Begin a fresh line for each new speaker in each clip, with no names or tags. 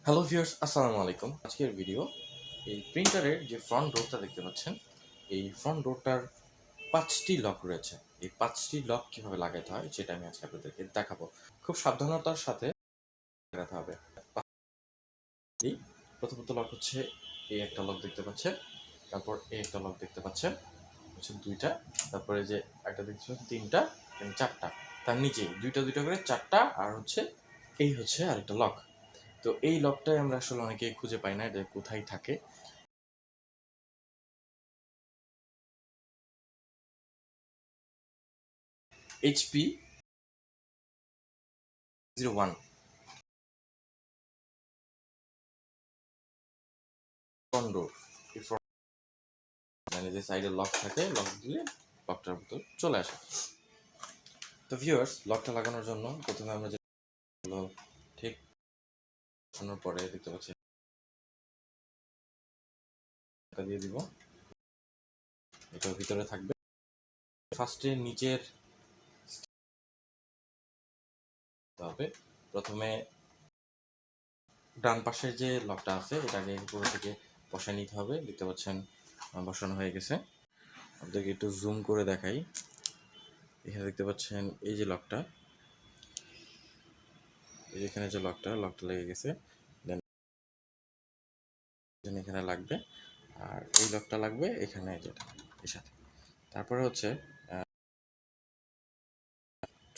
Hello viewers, আসসালামু আলাইকুম। আজকের ভিডিও এই প্রিন্টারের যে ফ্রন্ট ডোরটা দেখতে পাচ্ছেন, এই ফ্রন্ট ডোরটার 5টি লক রয়েছে। এই 5টি লক কীভাবে লাগাতে হয় সেটা আমি আজকে আপনাদেরকে দেখাবো। খুব সাবধানতার সাথে লাগাতে হবে। এই প্রথমত লক হচ্ছে এই একটা লক দেখতে পাচ্ছেন, তারপর এই একটা লক দেখতে পাচ্ছেন, হচ্ছে দুইটা, তারপরে যে একটা দেখতে পাচ্ছেন তিনটা, চারটা, তার নিচে দুইটা দুইটা করে চারটা, আর হচ্ছে এই হচ্ছে আরেকটা লক। তো এই লকটাই আমরা আসলে অনেকেই খুঁজে পাই না, এটা কোথায় থাকে। HP01 ফ্রন্ট ডোর, এই ফ্রন্ট মানে যে সাইডে লক থাকে, লক দিলে লকটার ভিতর চলে আসে। তো ভিউয়ার্স, লকটা লাগানোর জন্য প্রথমে আমরা যে ঠিক লাগানোর পরে দেখতে পাচ্ছি এটা দিয়ে দিব, এটার ভিতরে থাকবে। ফার্স্টে নিচের হবে, প্রথমে ডান পাশের যে লকটা আছে এটাকে পুরো থেকে বসায় নিতে হবে। দেখতে পাচ্ছেন বসানো হয়ে গেছে। আপনাদেরকে একটু জুম করে দেখাই। এখানে দেখতে পাচ্ছেন এই যে লকটা, এই যে এখানে যে লকটা লেগে গেছে, দেন এখানে লাগবে, আর এই লকটা লাগবে এখানে, যেটা এর সাথে। তারপরে হচ্ছে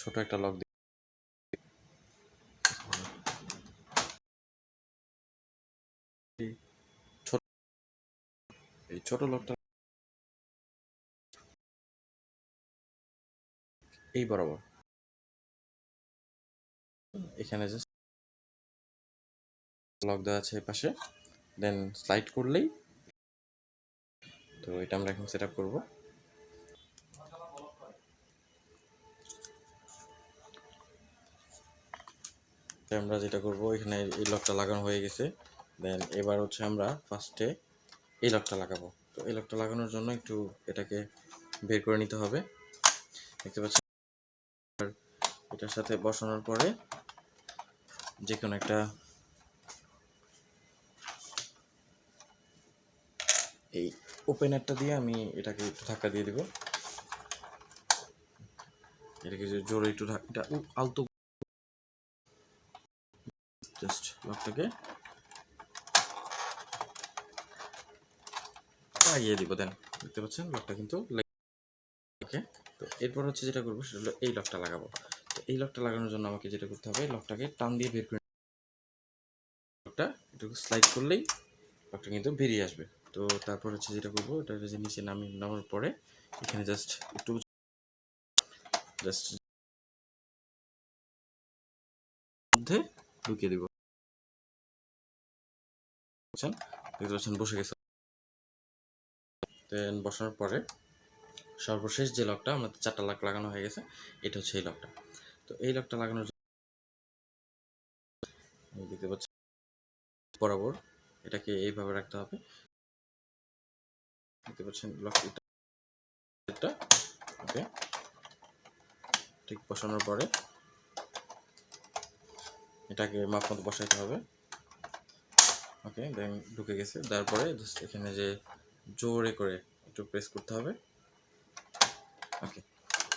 ছোট একটা লক, ছোট এই ছোট লকটা এই বরাবর এখানে যে লক দেওয়া আছে এই পাশে, দেন স্লাইড করলেই, তো এটা আমরা এখন সেট আপ করবো। আমরা যেটা করব, এখানে এই লকটা লাগানো হয়ে গেছে, দেন এবার হচ্ছে আমরা ফার্স্টে এই লকটা লাগাবো। তো এই লকটা লাগানোর জন্য একটু এটাকে বের করে নিতে হবে। দেখতে পাচ্ছেন এটার সাথে বসানোর পরে যে কোনো একটা এই ওপেনারটা দিয়ে আমি এটাকে একটু ধাক্কা দিয়ে দিব। এটাকে যে জোরে একটু এটা আলতো জাস্ট লকটাকে লাগিয়ে দিব, দেন দেখতে পাচ্ছেন লকটা কিন্তু ওকে। তো এরপর হচ্ছে যেটা করবো সেটা হলো এই লকটা লাগাবো। তো এই লকটা লাগানোর জন্য আমাকে যেটা করতে হবে, লকটাকে টান দিয়ে বের করে, লকটা একটু স্লাইড করলেই লকটা কিন্তু বেরিয়ে আসবে। তো তারপর হচ্ছে যেটা করবো, এটা যে নিচে নামার পরে এখানে জাস্ট একটু মধ্যে ঢুকিয়ে দিব। বুঝছেন, দেখতে পাচ্ছেন বসে গেছে। দেন বসানোর পরে সর্বশেষ যে লকটা, আমাদের 4টা লক লাগানো হয়ে গেছে, এটা হচ্ছে এই লকটা। তো এই লকটা লাগানোর জন্য দেখতে পাচ্ছেন বরাবর এটাকে এইভাবে রাখতে হবে। দেখতে পাচ্ছেন লকটা ওকে, ঠিক বসানোর পরে এটাকে মাপ মতো বসাইতে হবে। ওকে, দেন ঢুকে গেছে। তারপরে জাস্ট এখানে যে জোরে করে একটু প্রেস করতে হবে। ওকে,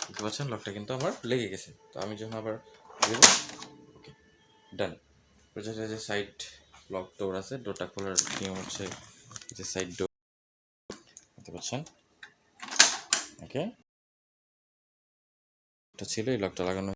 দেখতে পাচ্ছেন লকটা কিন্তু আমার লেগে গেছে। তো আমি যখন আবার দেব, ওকে ডান। প্রজেক্টের যে সাইড লক ডোর আছে, ডোরটা খোলার নিয়ম হচ্ছে যে সাইড ডোর, দেখতে পাচ্ছেন। ওকে, এটা ছিল এই লকটা লাগানো।